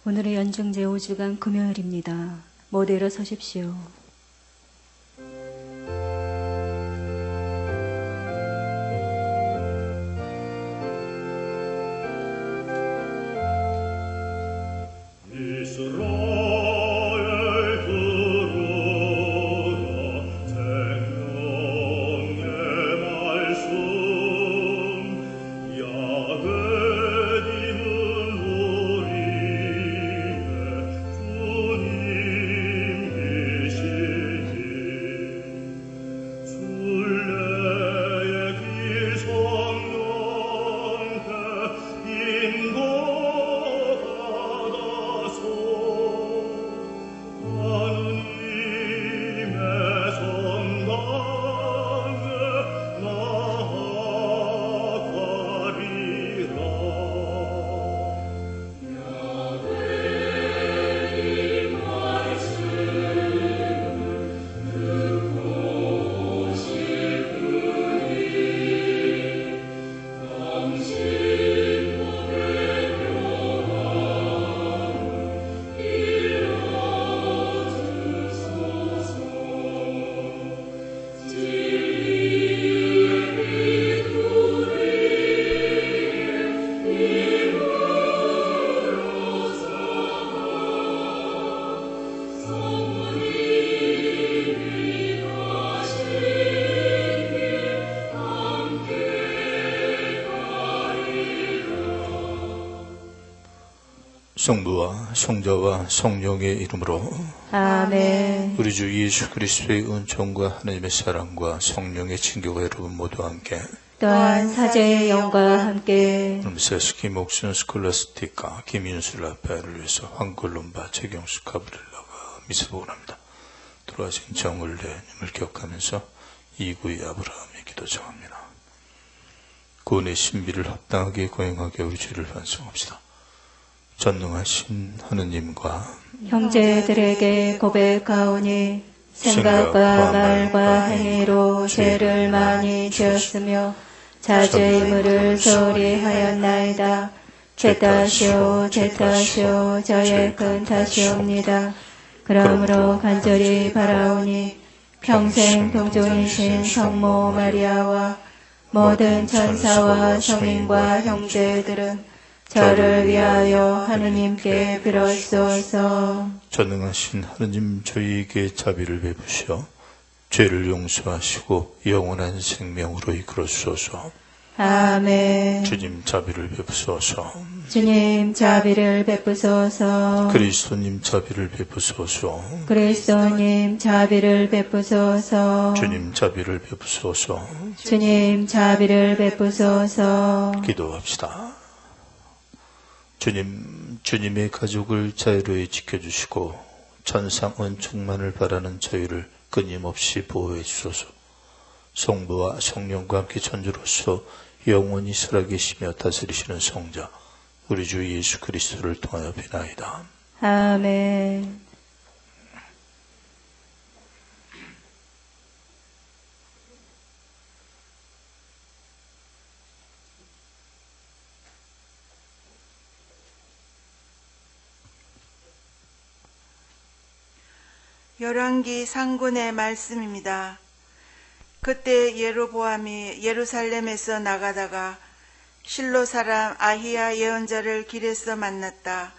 오늘은 연증제 5주간 금요일입니다. 모두 일어서십시오. 성부와 성자와 성령의 이름으로 아멘. 우리 주 예수 그리스도의 은총과 하나님의 사랑과 성령의 친교가 여러분 모두와 함께 또한 사제의 영과 함께 세스키 목순 스콜라스티카 김윤수 라파엘을 위해서 황골롬바 최경수 카브릴라가 미사복을 합니다. 돌아가신 정을래님을 기억하면서 이구의 아브라함의 기도 정합니다. 구원의 신비를 합당하게 거행하게 우리 죄를 반성합시다. 전능하신 하느님과 형제들에게 고백하오니 생각과 말과 행위로 죄를 많이 지었으며 자제의무를 소홀히 하였나이다. 제 탓이오 제 탓이오 저의 큰 탓이옵니다. 그러므로 간절히 바라오니 평생 동존이신 성모 마리아와 모든 천사와 성인과 형제들은 저를 위하여 하느님께 빌어주소서. 전능하신 하느님 저희에게 자비를 베푸시어 죄를 용서하시고 영원한 생명으로 이끌어주소서. 아멘. 주님 자비를 베푸소서. 주님 자비를 베푸소서. 그리스도님 자비를 베푸소서. 그리스도님 자비를 베푸소서. 주님 자비를 베푸소서. 주님 자비를 베푸소서. 기도합시다. 주님, 주님의 가족을 자유로이 지켜주시고 천상 은총만을 바라는 저희를 끊임없이 보호해 주소서. 성부와 성령과 함께 천주로서 영원히 살아계시며 다스리시는 성자 우리 주 예수 그리스도를 통하여 비나이다. 아멘. 열왕기 상군의 말씀입니다. 그때 예로보암이 예루살렘에서 나가다가 실로 사람 아히야 예언자를 길에서 만났다.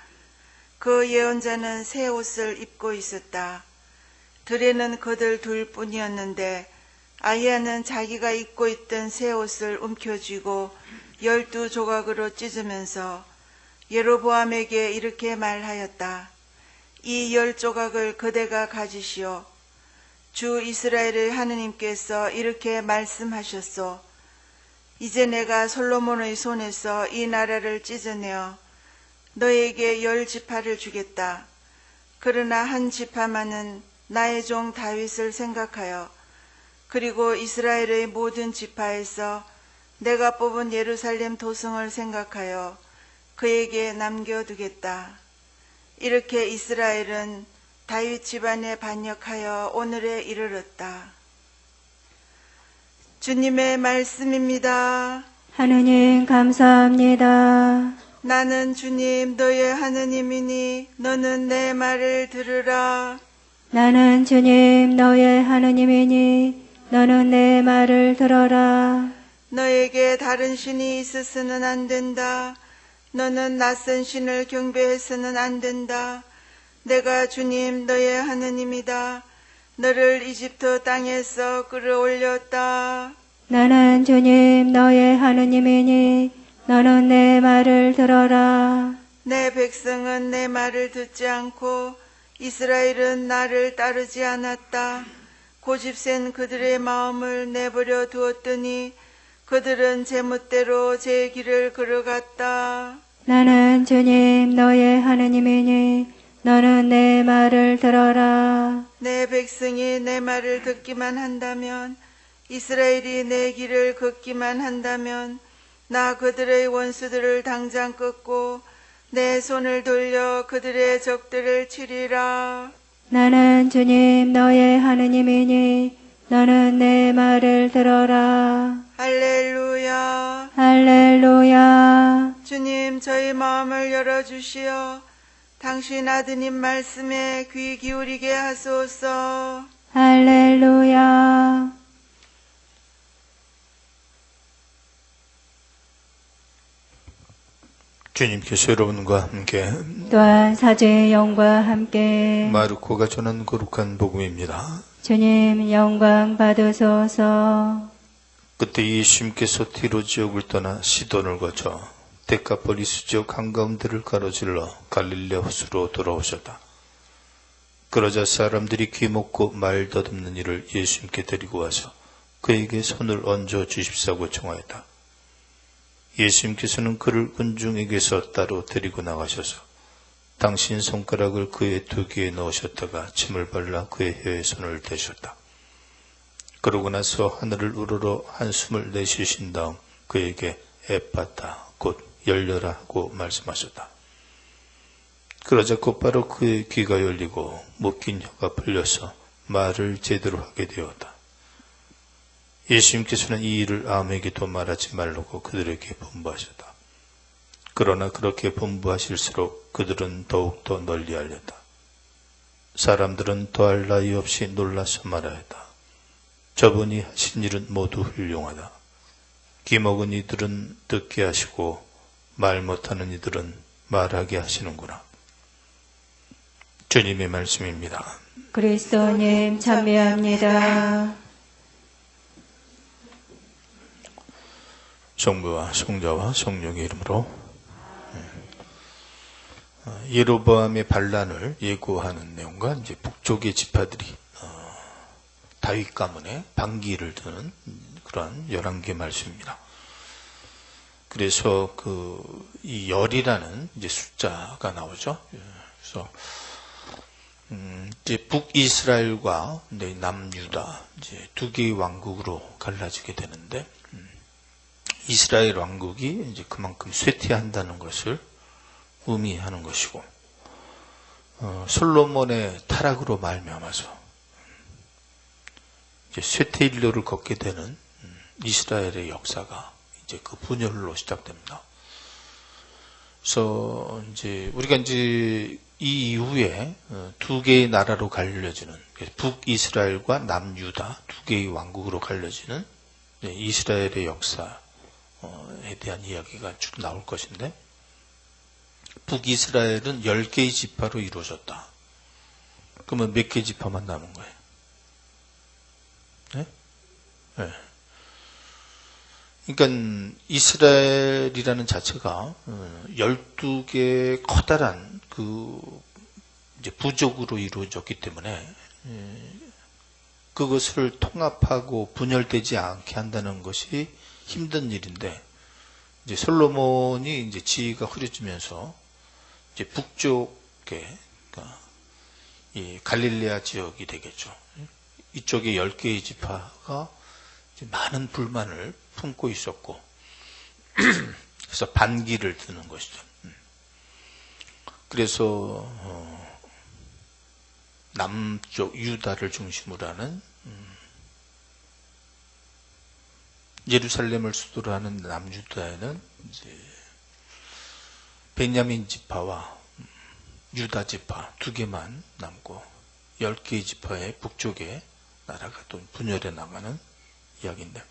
그 예언자는 새 옷을 입고 있었다. 들에는 그들 둘뿐이었는데 아히야는 자기가 입고 있던 새 옷을 움켜쥐고 12조각으로 찢으면서 예로보암에게 이렇게 말하였다. 이 10조각을 그대가 가지시오. 주 이스라엘의 하느님께서 이렇게 말씀하셨소. 이제 내가 솔로몬의 손에서 이 나라를 찢어내어 너에게 10지파를 주겠다. 그러나 한 지파만은 나의 종 다윗을 생각하여 그리고 이스라엘의 모든 지파에서 내가 뽑은 예루살렘 도성을 생각하여 그에게 남겨두겠다. 이렇게 이스라엘은 다윗 집안에 반역하여 오늘에 이르렀다. 주님의 말씀입니다. 하느님 감사합니다. 나는 주님 너의 하느님이니 너는 내 말을 들으라. 나는 주님 너의 하느님이니 너는 내 말을 들어라. 너에게 다른 신이 있어서는 안 된다. 너는 낯선 신을 경배해서는 안 된다. 내가 주님 너의 하느님이다. 너를 이집트 땅에서 끌어올렸다. 나는 주님 너의 하느님이니 너는 내 말을 들어라. 내 백성은 내 말을 듣지 않고 이스라엘은 나를 따르지 않았다. 고집센 그들의 마음을 내버려 두었더니 그들은 제멋대로 제 길을 걸어갔다. 나는 주님 너의 하느님이니 너는 내 말을 들어라. 내 백성이 내 말을 듣기만 한다면, 이스라엘이 내 길을 걷기만 한다면 나 그들의 원수들을 당장 끊고 내 손을 돌려 그들의 적들을 치리라. 나는 주님 너의 하느님이니 너는 내 말을 들어라. 할렐루야. 할렐루야. 주님 저희 마음을 열어주시어 당신 아드님 말씀에 귀 기울이게 하소서. 할렐루야. 주님께서 여러분과 함께 또한 사제의 영과 함께 마르코가 전한 거룩한 복음입니다. 주님 영광 받으소서. 그때 예수님께서 티로 지역을 떠나 시돈을 거쳐 데카폴리스 지역 한가운데를 가로질러 갈릴레 호수로 돌아오셨다. 그러자 사람들이 귀먹고 말 더듬는 이를 예수님께 데리고 와서 그에게 손을 얹어 주십사고 청하였다. 예수님께서는 그를 군중에게서 따로 데리고 나가셔서 당신 손가락을 그의 두 귀에 넣으셨다가 침을 발라 그의 혀에 손을 대셨다. 그러고 나서 하늘을 우러러 한숨을 내쉬신 다음 그에게 에파타 곧 열려라 하고 말씀하셨다. 그러자 곧바로 그의 귀가 열리고 묶인 혀가 풀려서 말을 제대로 하게 되었다. 예수님께서는 이 일을 아무에게도 말하지 말라고 그들에게 분부하셨다. 그러나 그렇게 분부하실수록 그들은 더욱더 널리 알렸다. 사람들은 더할 나위 없이 놀라서 말하였다. 저분이 하신 일은 모두 훌륭하다. 귀먹은 이들은 듣게 하시고 말 못하는 이들은 말하게 하시는구나. 주님의 말씀입니다. 그리스도님 참여합니다. 성부와 성자와 성령의 이름으로 예로보암의 반란을 예고하는 내용과 이제 북쪽의 지파들이 다윗 가문에 반기를 드는 그러한 11개 말씀입니다. 그래서 이 열이라는 이제 숫자가 나오죠. 그래서 이제 북이스라엘과 남유다 이제 두 개의 왕국으로 갈라지게 되는데 이스라엘 왕국이 이제 그만큼 쇠퇴한다는 것을 의미하는 것이고 솔로몬의 타락으로 말미암아서 이제 쇠퇴일로를 걷게 되는 이스라엘의 역사가 이제 그 분열로 시작됩니다. 그래서 이제 우리가 이제 이 이후에 두 개의 나라로 갈려지는 북이스라엘과 남유다 두 개의 왕국으로 갈려지는 이스라엘의 역사에 대한 이야기가 쭉 나올 것인데 북이스라엘은 10개의 지파로 이루어졌다. 그러면 몇 개 지파만 남은 거예요? 네? 네. 그러니까 이스라엘이라는 자체가 12개의 커다란 이제 부족으로 이루어졌기 때문에 그것을 통합하고 분열되지 않게 한다는 것이 힘든 일인데 이제 솔로몬이 이제 지위가 흐려지면서 이제 북쪽에 그러니까 이 갈릴레아 지역이 되겠죠. 이쪽에 10개의 지파가 이제 많은 불만을 품고 있었고 그래서 반기를 드는 것이죠. 그래서 남쪽 유다를 중심으로 하는 예루살렘을 수도로 하는 남유다에는 이제 베냐민 지파와 유다 지파 두 개만 남고 10개의 지파의 북쪽에 나라가 또 분열해 나가는 이야기인데,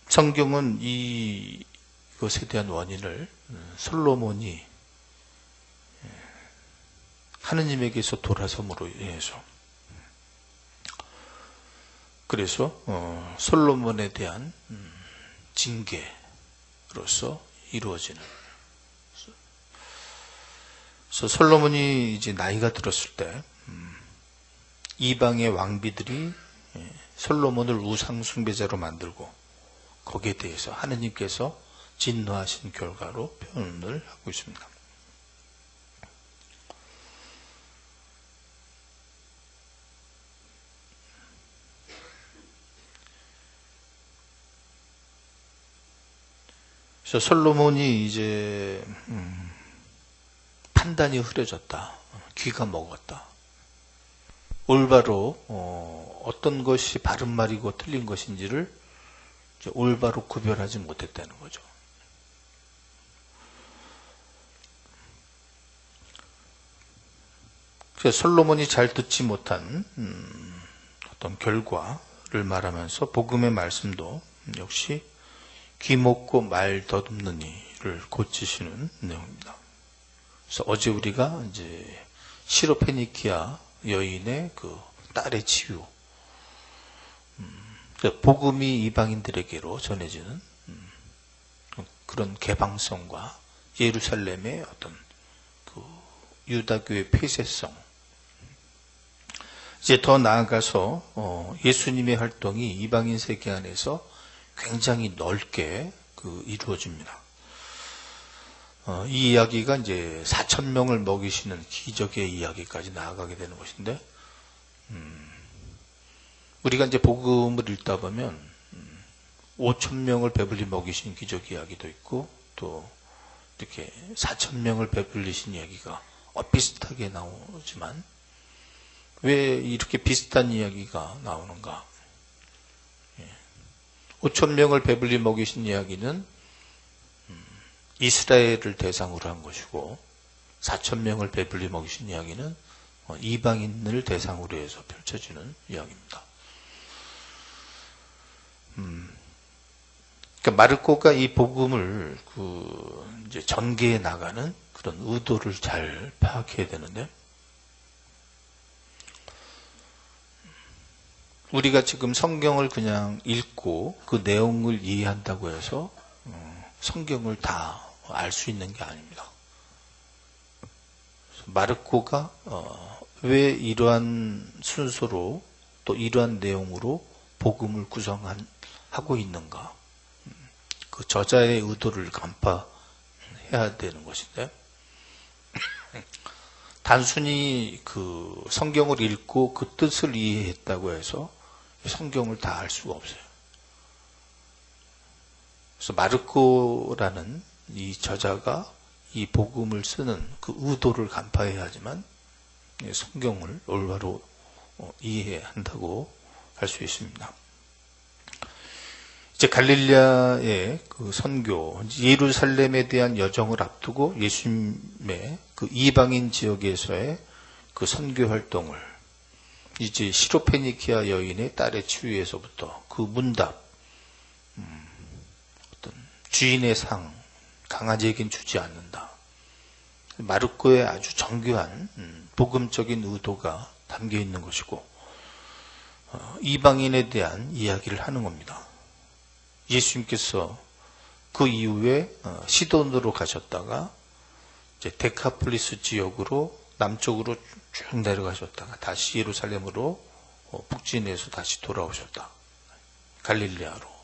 성경은 이것에 대한 원인을 솔로몬이 하느님에게서 돌아섬으로 인해서, 그래서 솔로몬에 대한 징계로서 이루어지는. 그래서 솔로몬이 이제 나이가 들었을 때 이방의 왕비들이 솔로몬을 우상 숭배자로 만들고 거기에 대해서 하느님께서 진노하신 결과로 표현을 하고 있습니다. 그래서 솔로몬이 이제 판단이 흐려졌다, 귀가 먹었다, 올바로 어떤 것이 바른 말이고 틀린 것인지를 올바로 구별하지 못했다는 거죠. 그래서 솔로몬이 잘 듣지 못한 어떤 결과를 말하면서 복음의 말씀도 역시 귀 먹고 말 더듬는 이를 고치시는 내용입니다. 그래서 어제 우리가 이제 시로페니키아 여인의 그 딸의 치유, 복음이 이방인들에게로 전해지는 그런 개방성과 예루살렘의 어떤 그 유다교의 폐쇄성, 이제 더 나아가서 예수님의 활동이 이방인 세계 안에서 굉장히 넓게 이루어집니다. 이 이야기가 이제 4,000명을 먹이시는 기적의 이야기까지 나아가게 되는 것인데, 우리가 이제 복음을 읽다 보면 5,000명을 배불리 먹이신 기적 이야기도 있고, 또 이렇게 4,000명을 배불리신 이야기가 비슷하게 나오지만 왜 이렇게 비슷한 이야기가 나오는가? 5,000명을 배불리 먹이신 이야기는 이스라엘을 대상으로 한 것이고, 4,000명을 배불리 먹이신 이야기는 이방인을 대상으로 해서 펼쳐지는 이야기입니다. 그러니까 마르코가 이 복음을 이제 전개해 나가는 그런 의도를 잘 파악해야 되는데, 우리가 지금 성경을 그냥 읽고 그 내용을 이해한다고 해서 성경을 다 알 수 있는 게 아닙니다. 마르코가 왜 이러한 순서로 또 이러한 내용으로 복음을 구성하고 있는가, 그 저자의 의도를 간파해야 되는 것인데, 단순히 그 성경을 읽고 그 뜻을 이해했다고 해서 성경을 다 알 수가 없어요. 그래서 마르코라는 이 저자가 이 복음을 쓰는 그 의도를 간파해야 하지만 성경을 올바로 이해한다고 할 수 있습니다. 이제 갈릴리아의 그 선교, 예루살렘에 대한 여정을 앞두고 예수님의 그 이방인 지역에서의 그 선교 활동을 이제 시로페니키아 여인의 딸의 치유에서부터 그 문답, 어떤 주인의 상, 강아지에겐 주지 않는다, 마르코의 아주 정교한 복음적인 의도가 담겨 있는 것이고, 이방인에 대한 이야기를 하는 겁니다. 예수님께서 그 이후에 시돈으로 가셨다가 이제 데카폴리스 지역으로 남쪽으로 쭉 내려가셨다가 다시 예루살렘으로 북진해서 다시 돌아오셨다. 갈릴리아로.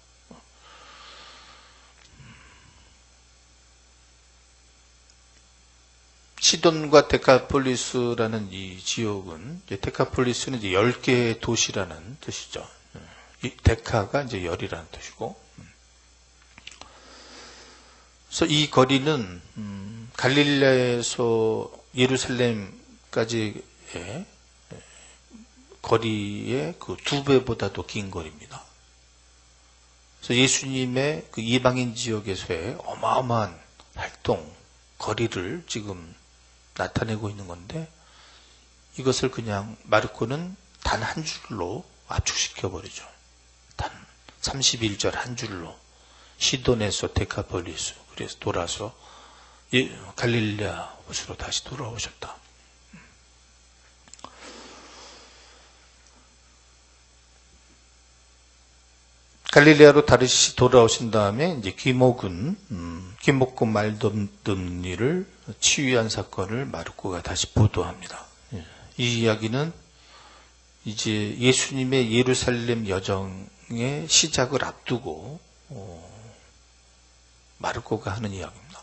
시돈과 데카폴리스라는 이 지역은, 이제 데카폴리스는 이제 10개의 도시라는 뜻이죠. 이 데카가 이제 10이라는 뜻이고, 그래서 이 거리는 갈릴리아에서 예루살렘까지의 거리의 그 2배보다도 긴 거리입니다. 그래서 예수님의 그 이방인 지역에서의 어마어마한 활동, 거리를 지금 나타내고 있는 건데, 이것을 그냥 마르코는 단 한 줄로 압축시켜 버리죠. 단 31절 한 줄로. 시돈에서 데카폴리스. 그래서 돌아서 갈릴레아 호수로 다시 돌아오셨다. 갈릴레아로 다시 돌아오신 다음에 이제 기목군 말없는 치유한 사건을 마르코가 다시 보도합니다. 이 이야기는 이제 예수님의 예루살렘 여정의 시작을 앞두고 마르코가 하는 이야기입니다.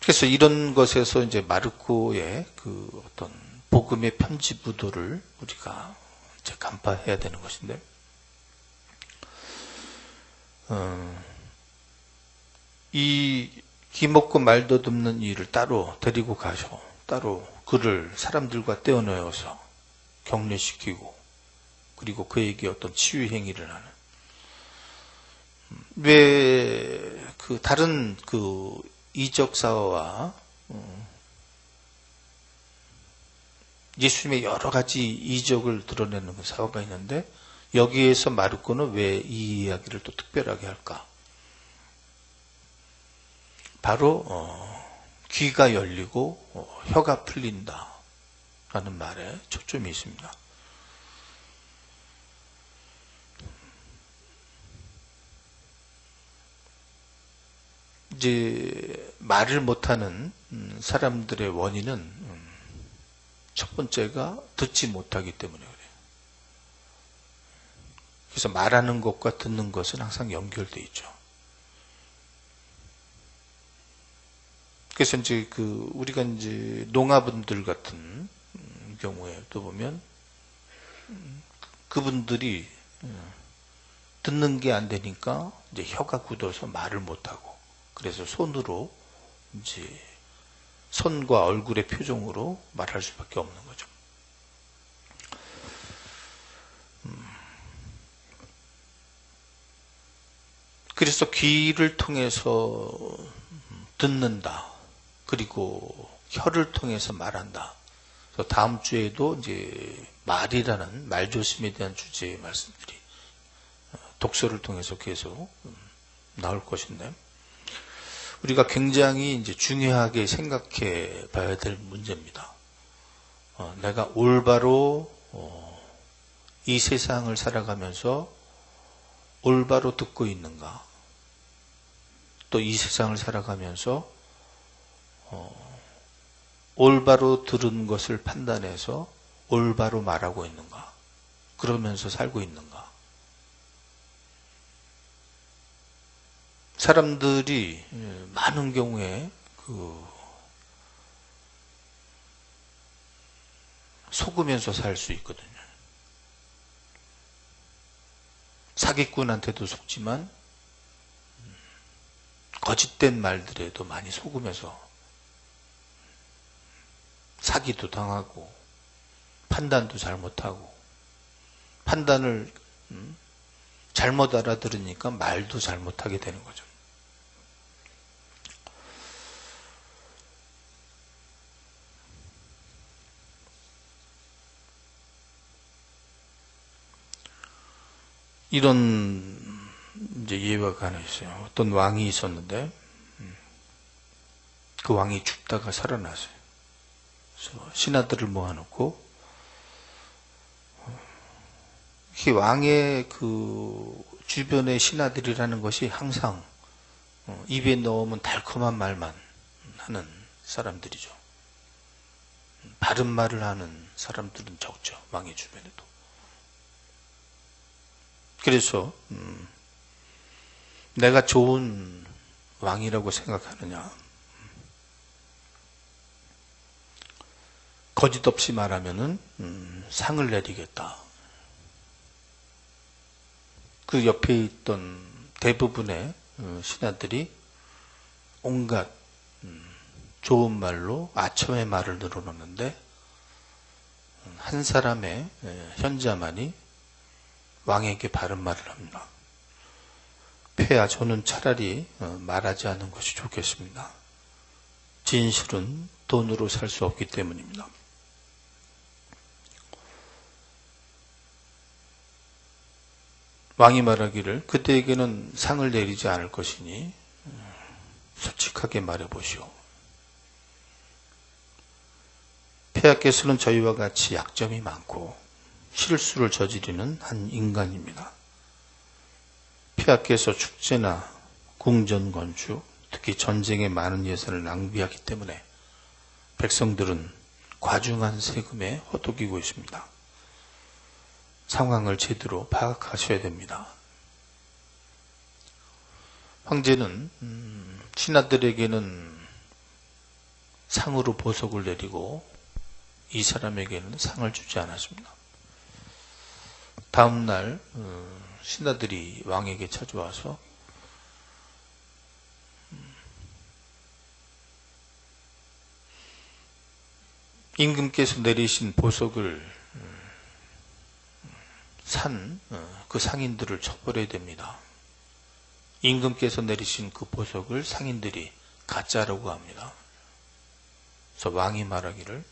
그래서 이런 것에서 이제 마르코의 그 어떤 복음의 편집 의도를 우리가 이제 간파해야 되는 것인데, 이 기먹고 말도 없는 이를 따로 데리고 가셔, 따로 그를 사람들과 떼어내어서 격려시키고, 그리고 그에게 어떤 치유 행위를 하는, 왜 그 다른 그 이적사와 예수님의 여러 가지 이적을 드러내는 그 사화가 있는데, 여기에서 마르코는 왜 이 이야기를 또 특별하게 할까? 바로 귀가 열리고 혀가 풀린다 라는 말에 초점이 있습니다. 이제 말을 못하는 사람들의 원인은 첫 번째가 듣지 못하기 때문에 그래요. 그래서 말하는 것과 듣는 것은 항상 연결되어 있죠. 그래서 이제 우리가 이제 농아분들 같은 경우에 또 보면 그분들이 듣는 게 안 되니까 이제 혀가 굳어서 말을 못하고, 그래서 손으로 이제 손과 얼굴의 표정으로 말할 수밖에 없는 거죠. 그래서 귀를 통해서 듣는다. 그리고 혀를 통해서 말한다. 그래서 다음 주에도 이제 말이라는 말조심에 대한 주제의 말씀들이 독서를 통해서 계속 나올 것인데, 우리가 굉장히 이제 중요하게 생각해 봐야 될 문제입니다. 내가 올바로 이 세상을 살아가면서 올바로 듣고 있는가? 또 이 세상을 살아가면서 올바로 들은 것을 판단해서 올바로 말하고 있는가? 그러면서 살고 있는가? 사람들이 많은 경우에 속으면서 살 수 있거든요. 사기꾼한테도 속지만 거짓된 말들에도 많이 속으면서 사기도 당하고, 판단도 잘못하고, 판단을 잘못 알아들으니까 말도 잘못하게 되는 거죠. 이런 이제 예화가 하나 있어요. 어떤 왕이 있었는데 그 왕이 죽다가 살아났어요. 그래서 신하들을 모아놓고, 이 왕의 그 주변의 신하들이라는 것이 항상 입에 넣으면 달콤한 말만 하는 사람들이죠. 바른 말을 하는 사람들은 적죠. 왕의 주변에도. 그래서 내가 좋은 왕이라고 생각하느냐? 거짓 없이 말하면은 상을 내리겠다. 그 옆에 있던 대부분의 신하들이 온갖 좋은 말로 아첨의 말을 늘어놓는데 한 사람의 현자만이 왕에게 바른 말을 합니다. 폐하, 저는 차라리 말하지 않는 것이 좋겠습니다. 진실은 돈으로 살 수 없기 때문입니다. 왕이 말하기를 그대에게는 상을 내리지 않을 것이니 솔직하게 말해보시오. 폐하께서는 저희와 같이 약점이 많고 실수를 저지르는 한 인간입니다. 폐하께서 축제나 궁전 건축, 특히 전쟁에 많은 예산을 낭비하기 때문에 백성들은 과중한 세금에 허덕이고 있습니다. 상황을 제대로 파악하셔야 됩니다. 황제는 신하들에게는 상으로 보석을 내리고 이 사람에게는 상을 주지 않았습니다. 다음 날 신하들이 왕에게 찾아와서 임금께서 내리신 보석을 산 그 상인들을 처벌해야 됩니다. 임금께서 내리신 그 보석을 상인들이 가짜라고 합니다. 그래서 왕이 말하기를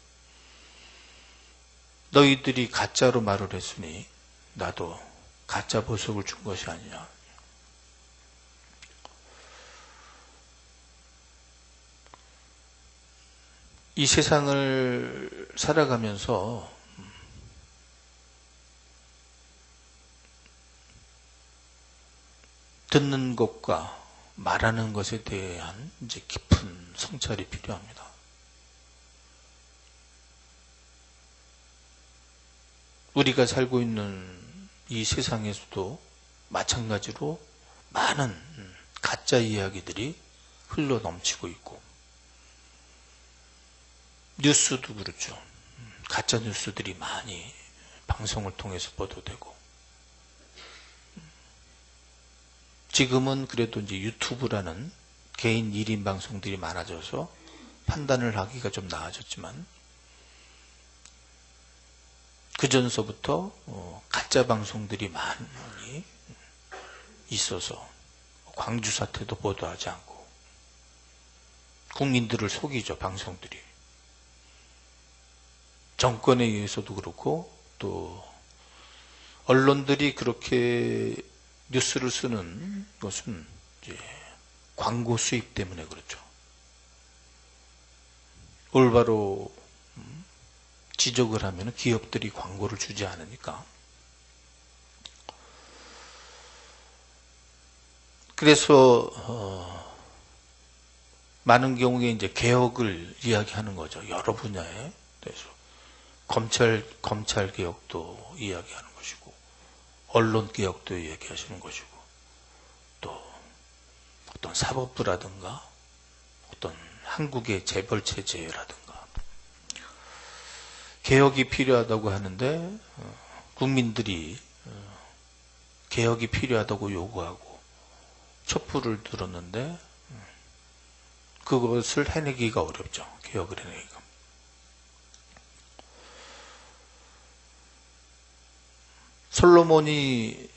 너희들이 가짜로 말을 했으니 나도 가짜 보석을 준 것이 아니냐. 이 세상을 살아가면서 듣는 것과 말하는 것에 대한 이제 깊은 성찰이 필요합니다. 우리가 살고 있는 이 세상에서도 마찬가지로 많은 가짜 이야기들이 흘러 넘치고 있고, 뉴스도 그렇죠. 가짜 뉴스들이 많이 방송을 통해서 보도되고, 지금은 그래도 이제 유튜브라는 개인 1인 방송들이 많아져서 판단을 하기가 좀 나아졌지만, 그전서부터 가짜 방송들이 많이 있어서 광주 사태도 보도하지 않고 국민들을 속이죠, 방송들이. 정권에 의해서도 그렇고 또 언론들이 그렇게 뉴스를 쓰는 것은 이제 광고 수입 때문에 그렇죠. 올바로 지적을 하면 기업들이 광고를 주지 않으니까. 그래서 많은 경우에 이제 개혁을 이야기하는 거죠. 여러 분야에 대해서 검찰 개혁도 이야기하는 것이고, 언론 개혁도 이야기하시는 것이고, 또 어떤 사법부라든가 어떤 한국의 재벌 체제라든가 개혁이 필요하다고 하는데 국민들이 개혁이 필요하다고 요구하고 촛불을 들었는데 그것을 해내기가 어렵죠. 개혁을 해내기가. 솔로몬이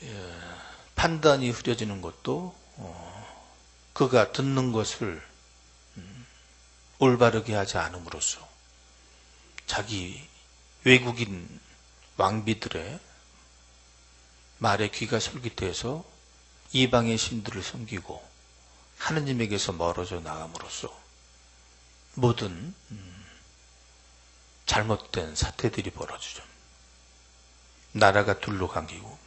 판단이 흐려지는 것도 그가 듣는 것을 올바르게 하지 않음으로써 자기 외국인 왕비들의 말에 귀가 솔깃해서 이방의 신들을 섬기고 하느님에게서 멀어져 나감으로써 모든 잘못된 사태들이 벌어지죠. 나라가 둘로 갈리고,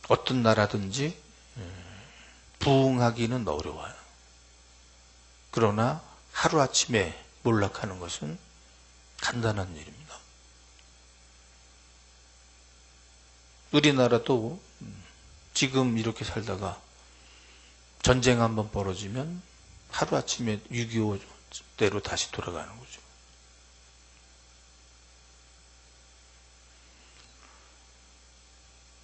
어떤 나라든지 부흥하기는 어려워요. 그러나 하루아침에 몰락하는 것은 간단한 일입니다. 우리나라도 지금 이렇게 살다가 전쟁 한번 벌어지면 하루아침에 6.25대로 다시 돌아가는 거죠.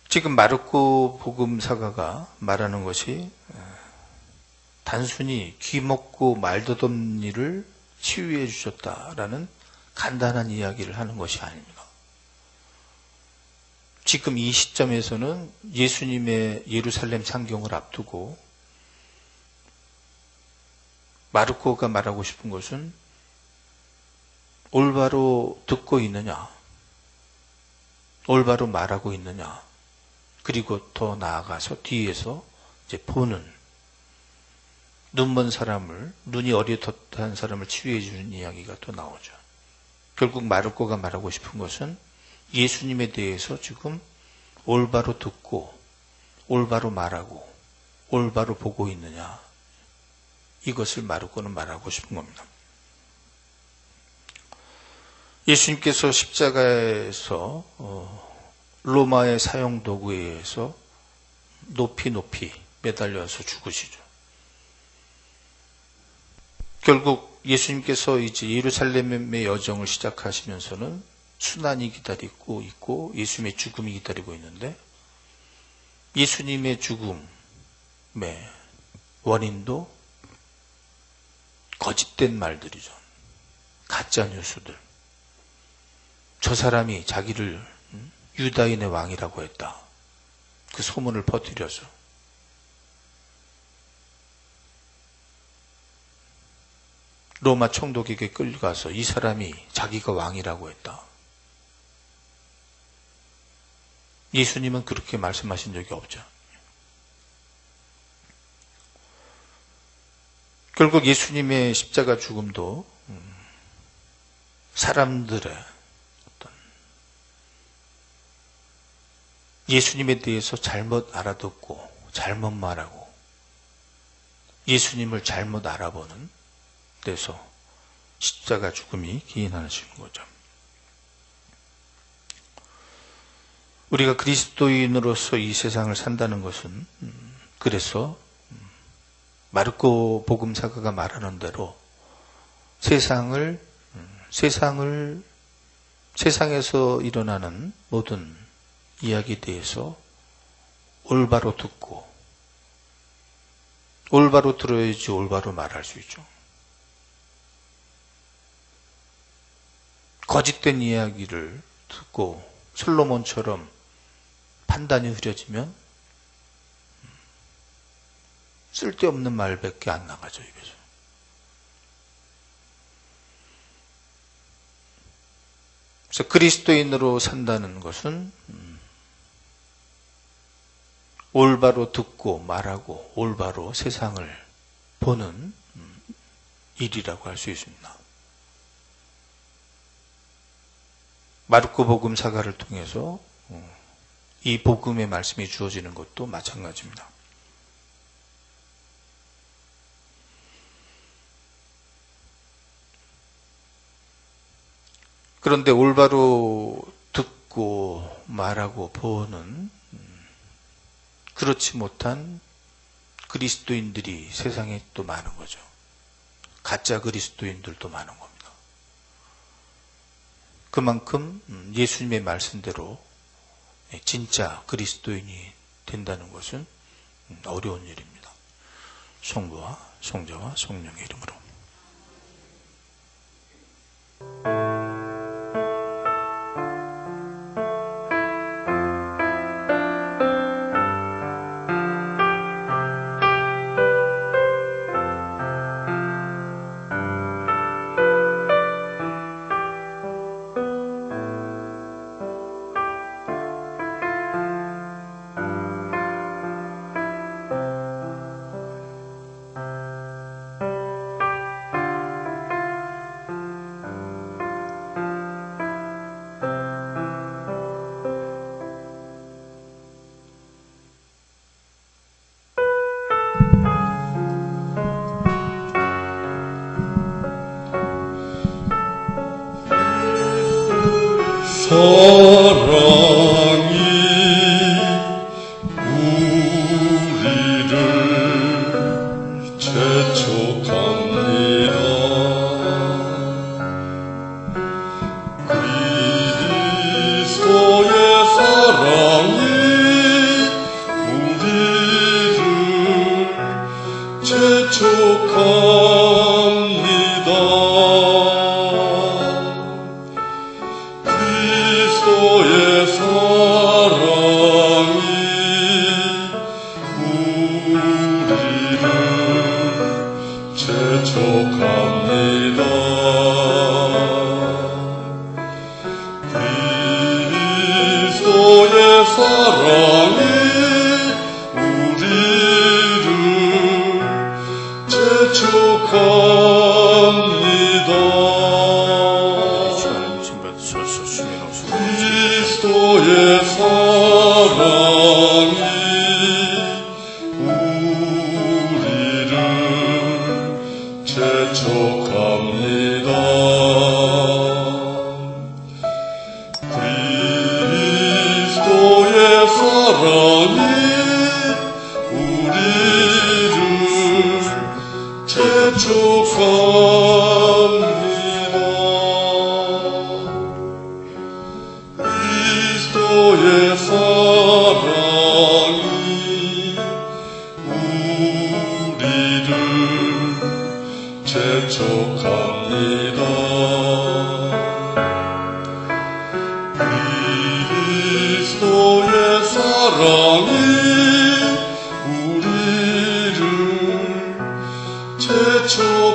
지금 마르코 복음사가가 말하는 것이 단순히 귀먹고 말더듬 일을 치유해 주셨다라는 간단한 이야기를 하는 것이 아닙니다. 지금 이 시점에서는 예수님의 예루살렘 상경을 앞두고 마르코가 말하고 싶은 것은 올바로 듣고 있느냐, 올바로 말하고 있느냐, 그리고 더 나아가서 뒤에서 이제 보는 눈먼 사람을, 눈이 어릿한 사람을 치유해 주는 이야기가 또 나오죠. 결국 마르코가 말하고 싶은 것은 예수님에 대해서 지금 올바로 듣고 올바로 말하고 올바로 보고 있느냐, 이것을 마르코는 말하고 싶은 겁니다. 예수님께서 십자가에서 로마의 사형 도구에 의해서 높이 매달려서 죽으시죠. 결국 예수님께서 이제 예루살렘의 여정을 시작하시면서는 순환이 기다리고 있고 예수님의 죽음이 기다리고 있는데, 예수님의 죽음의 원인도 거짓된 말들이죠. 가짜 뉴스들. 저 사람이 자기를 유다인의 왕이라고 했다. 그 소문을 퍼뜨려서 로마 총독에게 끌려가서 이 사람이 자기가 왕이라고 했다. 예수님은 그렇게 말씀하신 적이 없죠. 결국 예수님의 십자가 죽음도 사람들의 어떤 예수님에 대해서 잘못 알아듣고 잘못 말하고 예수님을 잘못 알아보는 데서 십자가 죽음이 기인하시는 거죠. 우리가 그리스도인으로서 이 세상을 산다는 것은 그래서 마르코 복음사가가 말하는 대로 세상에서 일어나는 모든 이야기에 대해서 올바로 듣고 올바로 들어야지 올바로 말할 수 있죠. 거짓된 이야기를 듣고 솔로몬처럼 판단이 흐려지면 쓸데없는 말밖에 안 나가죠, 입에서. 그래서 그리스도인으로 산다는 것은 올바로 듣고 말하고 올바로 세상을 보는 일이라고 할 수 있습니다. 마르코 복음 사가를 통해서 이 복음의 말씀이 주어지는 것도 마찬가지입니다. 그런데 올바로 듣고 말하고 보는 그렇지 못한 그리스도인들이 세상에 또 많은 거죠. 가짜 그리스도인들도 많은 겁니다. 그만큼 예수님의 말씀대로 진짜 그리스도인이 된다는 것은 어려운 일입니다. 성부와 성자와 성령의 이름으로. 사랑이 우리를 재촉합니다. 그리스도의 사랑이 우리를 재촉합니다. 그리스도의 사랑이 우리를 재촉합니다. 주하나님 징받으소서. 수면 오소서. 그리스도의 사랑이 우리를 재촉합니다. 그리스도의 사랑이 우리를 재촉합니다. 그리스도의 사랑이 우리를 재촉합니다. 그리스도의 사랑이 우리를 재촉합니다.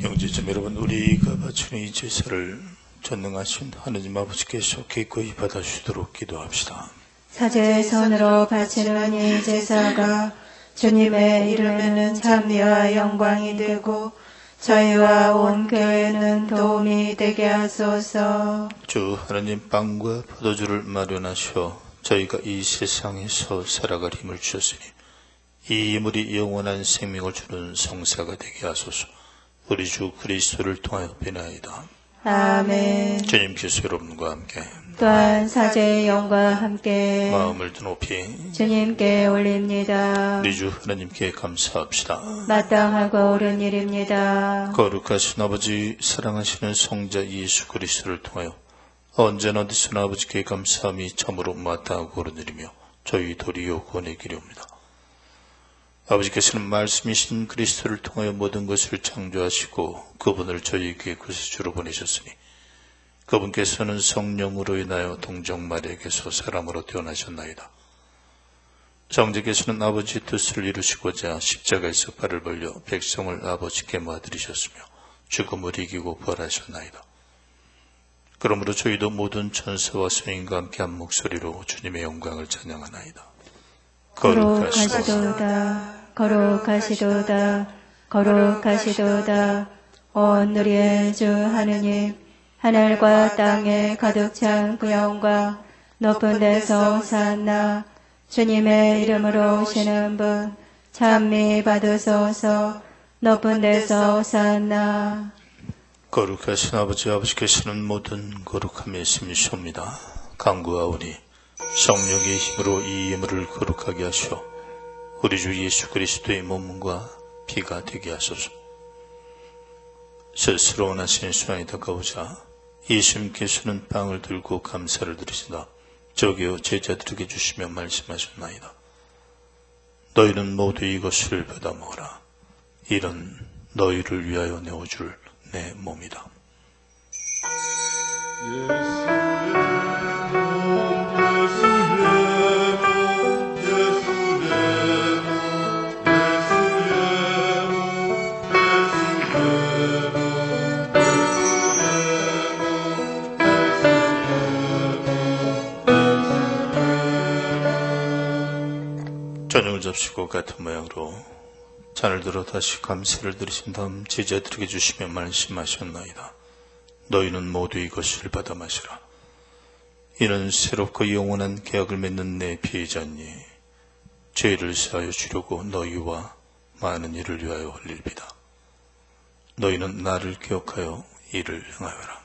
영제자 여러분, 우리가 바치는 이 제사를 전능하신 하느님 아버지께서 기꺼이 받아주시도록 기도합시다. 사제의 손으로 바치는 이 제사가 주님의 이름에는 찬미와 영광이 되고 저희와 온 교회는 도움이 되게 하소서. 주 하나님, 빵과 포도주를 마련하셔 저희가 이 세상에서 살아갈 힘을 주셨으니 이 힘이 영원한 생명을 주는 성사가 되게 하소서. 우리 주 그리스도를 통하여 비나이다. 아멘. 주님께서 여러분과 함께 또한 사제의 영과 함께 마음을 높이 주님께 올립니다. 우리 주 하나님께 감사합시다. 마땅하고 옳은 일입니다. 거룩하신 아버지, 사랑하시는 성자 예수 그리스도를 통하여 언제나 어디서나 아버지께 감사함이 참으로 마땅하고 옳은 일이며 저희 도리요 구원의 길이옵니다. 아버지께서는 말씀이신 그리스도를 통하여 모든 것을 창조하시고 그분을 저희에게 구세주로 보내셨으니 그분께서는 성령으로 인하여 동정 마리아에게서 사람으로 태어나셨나이다. 성자께서는 아버지의 뜻을 이루시고자 십자가에서 발을 벌려 백성을 아버지께 모아들이셨으며 죽음을 이기고 부활하셨나이다. 그러므로 저희도 모든 천사와 성인과 함께 한 목소리로 주님의 영광을 찬양하나이다. 거룩하시도다, 거룩하시도다, 거룩하시도다. 온 우리의 주 하느님, 하늘과 땅에 가득 찬 그 영광, 높은 데서 호산나. 주님의 이름으로 오시는 분 찬미 받으소서. 높은 데서 호산나. 거룩하신 아버지, 아버지께서는 모든 거룩함의 심이시옵니다. 간구하오니 성령의 힘으로 이 예물을 거룩하게 하시어 우리 주 예수 그리스도의 몸과 피가 되게 하소서. 스스로 원하신 순환이 다가오자 예수님께서는 빵을 들고 감사를 드리시다 저기요 제자들에게 주시며 말씀하셨나이다. 너희는 모두 이것을 받아 먹어라. 이는 너희를 위하여 내어줄 내 몸이다. 저녁을 접시고 같은 모양으로 잔을 들어 다시 감사를 드리신 다음 제자들에게 주시며 말씀하셨나이다. 너희는 모두 이것을 받아 마시라. 이는 새롭고 영원한 계약을 맺는 내 피의자니 죄를 사하여 주려고 너희와 많은 일을 위하여 흘릴비다. 너희는 나를 기억하여 이를 행하여라.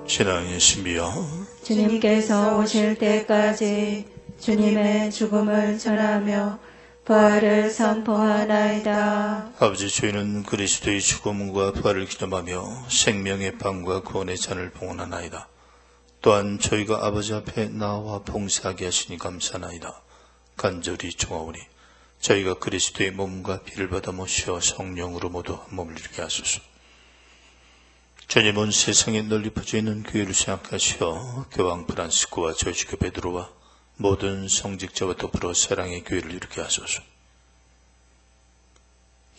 신앙의 신비여, 주님께서 오실 때까지 주님의 죽음을 전하며 부활을 선포하나이다. 아버지, 저희는 그리스도의 죽음과 부활을 기념하며 생명의 빵과 구원의 잔을 봉헌하나이다. 또한 저희가 아버지 앞에 나와 봉사하게 하시니 감사하나이다. 간절히 청하오니 저희가 그리스도의 몸과 피를 받아 모시어 성령으로 모두 한 몸을 이루게 하소서. 주님은 세상에 널리 퍼져 있는 교회를 생각하시어 교황 프란시스코와 저주교 베드로와 모든 성직자와 더불어 사랑의 교회를 이루게 하소서.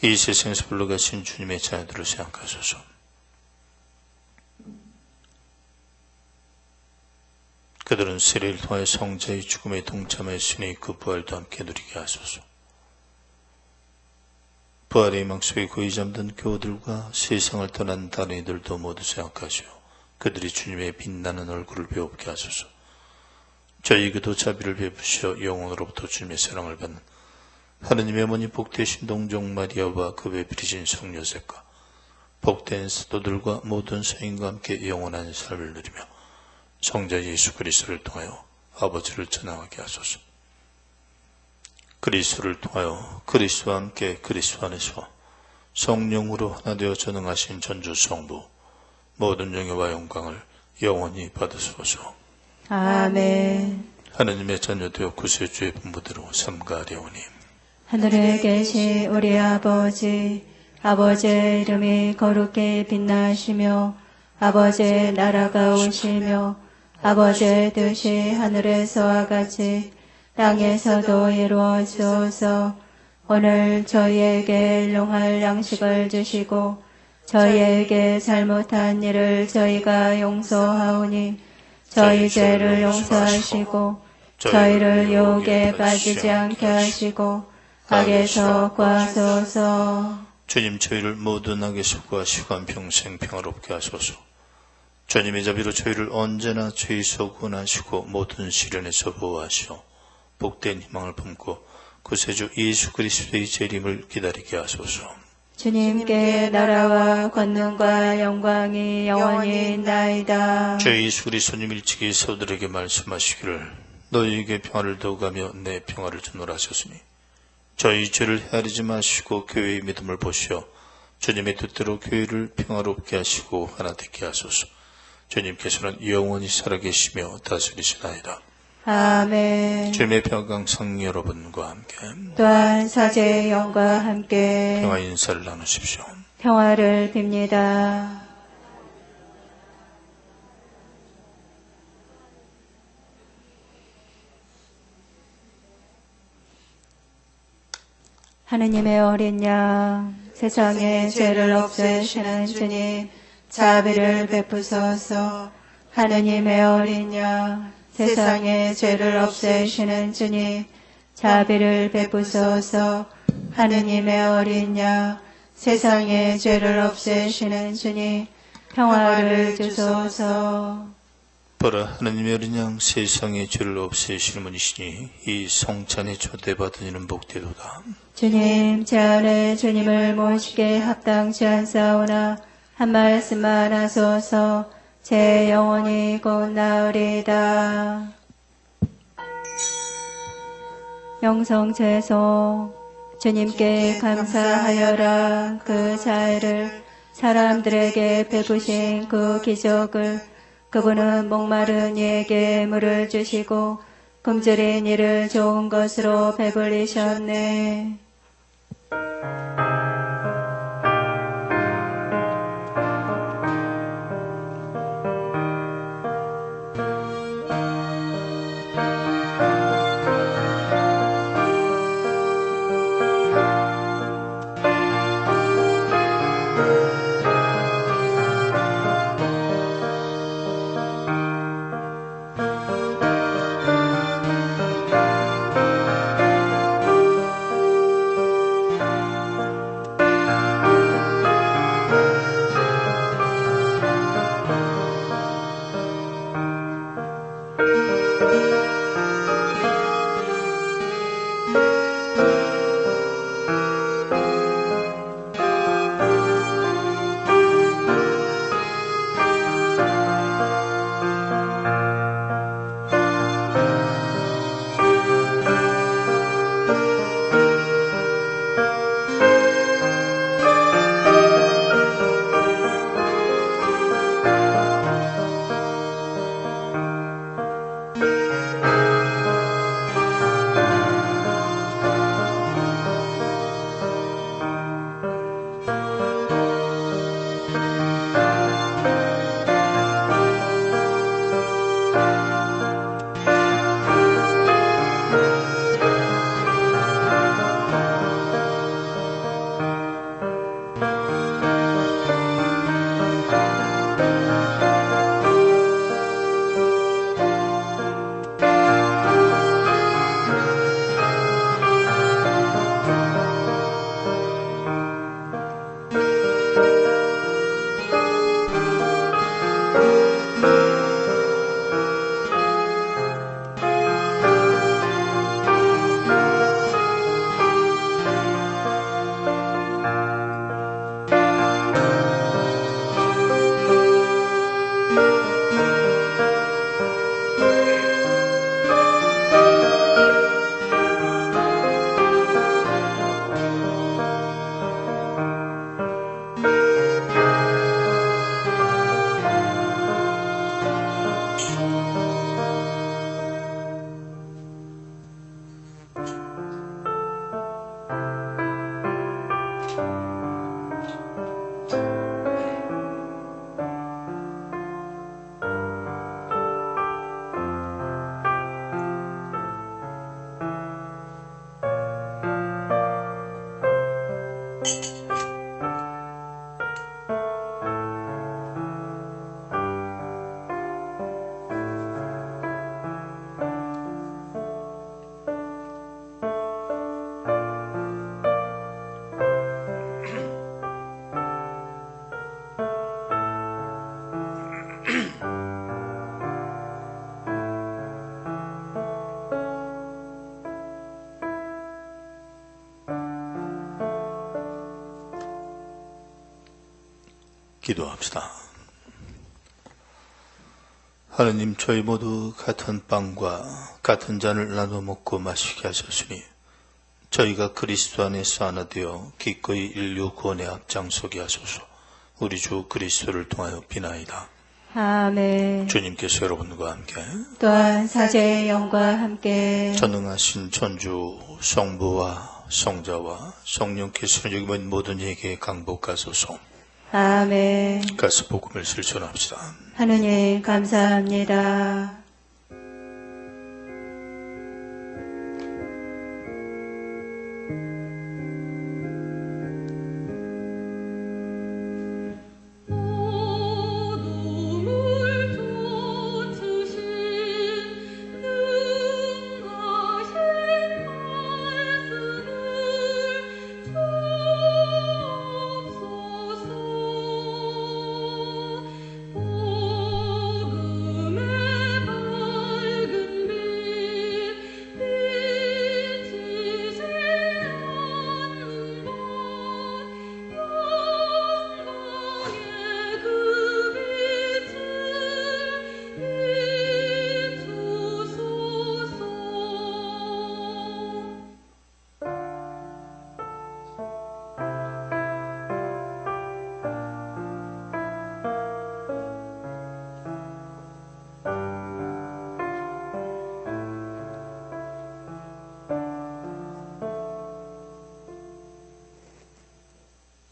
이 세상에서 불러가신 주님의 자녀들을 생각하소서. 그들은 세례를 통하여 성자의 죽음에 동참하였으니 그 부활도 함께 누리게 하소서. 부활의 희망 속에 고이 잠든 교우들과 세상을 떠난 다른 이들도 모두 생각하시오. 그들이 주님의 빛나는 얼굴을 배웁게 하소서. 저희에게도 자비를 베푸시어 영원으로부터 주님의 사랑을 받는 하느님의 어머니 복되신 동정 마리아와 그 베풀이신 성요셉과 복된 사도들과 모든 성인과 함께 영원한 삶을 누리며 성자 예수 그리스도를 통하여 아버지를 전하게 하소서. 그리스도를 통하여 그리스도와 함께 그리스도 안에서 성령으로 하나 되어 전능하신 전주 성부 모든 영예와 영광을 영원히 받으소서. 아멘. 하느님의 자녀되어 구세주의 분부대로 삼가하려오니 하늘에 계신 우리 아버지, 아버지의 이름이 거룩히 빛나시며 아버지의 나라가 오시며 아버지의 뜻이 하늘에서와 같이 땅에서도 이루어지소서. 오늘 저희에게 일용할 양식을 주시고 저희에게 잘못한 일을 저희가 용서하오니 저희 죄를 용서하시고 저희를 유혹에 빠지지 않게 하시고 악에서 구하소서. 주님 저희를 모든 악에서 구하시고 한평생 평화롭게 하소서. 주님의 자비로 저희를 언제나 죄에서 구원하시고 모든 시련에서 보호하시오. 복된 희망을 품고 구세주 예수 그리스도의 재림을 기다리게 하소서. 주님께 나라와 권능과 영광이 영원히 있나이다. 주 예수 그리스도님 일찍이 사도들에게 말씀하시기를 너희에게 평화를 더하며 내 평화를 주노라 하셨으니 저희 죄를 헤아리지 마시고 교회의 믿음을 보시어 주님의 뜻대로 교회를 평화롭게 하시고 하나 되게 하소서. 주님께서는 영원히 살아계시며 다스리시나이다. 아멘. 주님의 평화가 항상 여러분과 함께 또한 사제의 영과 함께 평화 인사를 나누십시오. 평화를 빕니다. 하느님의 어린 양, 세상의 죄를 없애시는 주님, 자비를 베푸소서. 하느님의 어린 양, 세상의 죄를 없애시는 주님, 자비를 베푸소서. 하느님의 어린 양, 세상의 죄를 없애시는 주님, 평화를 주소서. 보라 하느님의 어린 양 세상의 죄를 없애시는 분이시니 이 성찬에 초대받은 이는 복되도다. 주님, 제 안에 주님을 모시게 합당치 않사오나 한 말씀만 하소서. 제 영혼이 곧 나으리다. 영성제소 주님께 감사하여라. 그 자애를 사람들에게 베푸신 그 기적을 그분은 목마른 이에게 물을 주시고 굶주린 이를 좋은 것으로 배불리셨네. 기도합시다. 하느님, 저희 모두 같은 빵과 같은 잔을 나눠 먹고 마시게 하셨으니 저희가 그리스도 안에서 하나 되어 기꺼이 인류 구원에 앞장서게 하소서. 우리 주 그리스도를 통하여 비나이다. 아멘. 주님께서 여러분과 함께 또한 사제의 영과 함께 전능하신 전주 성부와 성자와 성령께서 여기 모인 모든 이에게 강복하소서. 아멘. 가서 복음을 실천합시다. 하느님 감사합니다.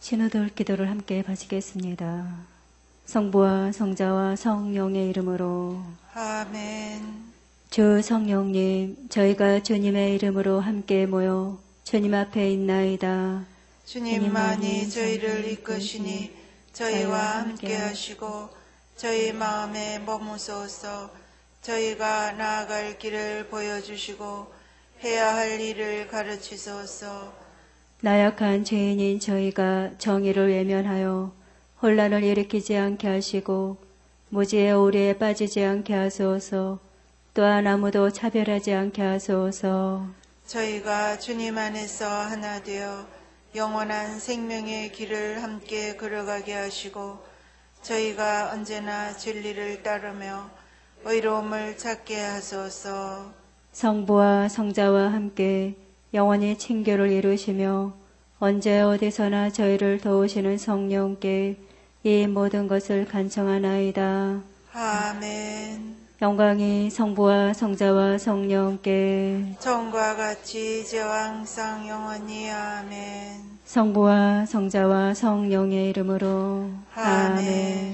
신호들 기도를 함께 바치겠습니다. 성부와 성자와 성령의 이름으로. 아멘. 주 성령님, 저희가 주님의 이름으로 함께 모여 주님 앞에 있나이다. 주님만이 저희를 이끄시니 저희와 함께 하시고 저희 마음에 머무소서. 저희가 나아갈 길을 보여주시고 해야 할 일을 가르치소서. 나약한 죄인인 저희가 정의를 외면하여 혼란을 일으키지 않게 하시고 무지의 오류에 빠지지 않게 하소서. 또한 아무도 차별하지 않게 하소서. 저희가 주님 안에서 하나 되어 영원한 생명의 길을 함께 걸어가게 하시고 저희가 언제나 진리를 따르며 의로움을 찾게 하소서. 성부와 성자와 함께 영원히 친교를 이루시며 언제 어디서나 저희를 도우시는 성령께 이 모든 것을 간청하나이다. 아멘. 영광이 성부와 성자와 성령께 전과 같이 이제와 항상 영원히 아멘. 성부와 성자와 성령의 이름으로 아멘.